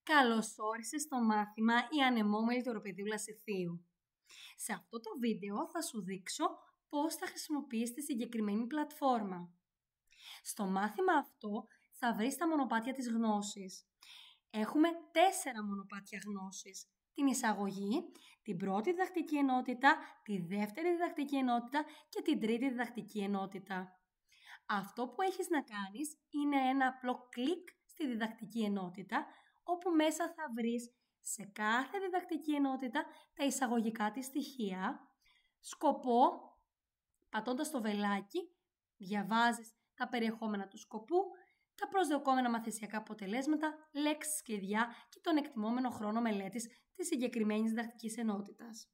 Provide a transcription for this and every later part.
Καλώς όρισες στο μάθημα «Η ανεμόμελη του οροπεδίου Λασιθίου». Σε αυτό το βίντεο θα σου δείξω πώς θα χρησιμοποιείς τη συγκεκριμένη πλατφόρμα. Στο μάθημα αυτό θα βρεις τα μονοπάτια της γνώσης. Έχουμε 4 μονοπάτια γνώσης. Την εισαγωγή, την πρώτη διδακτική ενότητα, τη δεύτερη διδακτική ενότητα και την τρίτη διδακτική ενότητα. Αυτό που έχεις να κάνεις είναι ένα απλό κλικ στη διδακτική ενότητα, όπου μέσα θα βρεις σε κάθε διδακτική ενότητα τα εισαγωγικά της στοιχεία. Σκοπό, πατώντας το βελάκι, διαβάζεις τα περιεχόμενα του σκοπού, τα προσδοκόμενα μαθησιακά αποτελέσματα, λέξεις κλειδιά και τον εκτιμόμενο χρόνο μελέτης της συγκεκριμένης διδακτικής ενότητας.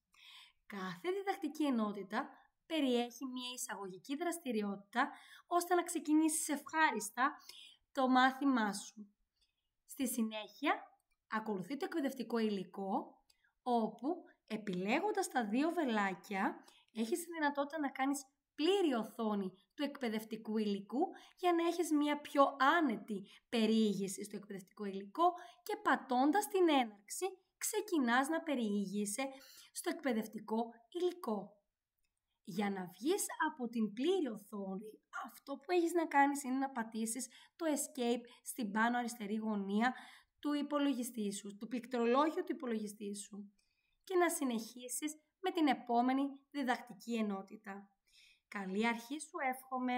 Κάθε διδακτική ενότητα περιέχει μια εισαγωγική δραστηριότητα ώστε να ξεκινήσεις ευχάριστα το μάθημά σου. Στη συνέχεια, ακολουθεί το εκπαιδευτικό υλικό, όπου επιλέγοντας τα 2 βελάκια, έχεις τη δυνατότητα να κάνεις πλήρη οθόνη του εκπαιδευτικού υλικού για να έχεις μια πιο άνετη περιήγηση στο εκπαιδευτικό υλικό και πατώντας την έναρξη, ξεκινάς να περιήγησαι στο εκπαιδευτικό υλικό. Για να βγεις από την πλήρη οθόνη, αυτό που έχεις να κάνεις είναι να πατήσεις το Escape στην πάνω αριστερή γωνία του υπολογιστή σου, του πληκτρολόγιου του υπολογιστή σου και να συνεχίσεις με την επόμενη διδακτική ενότητα. Καλή αρχή σου εύχομαι!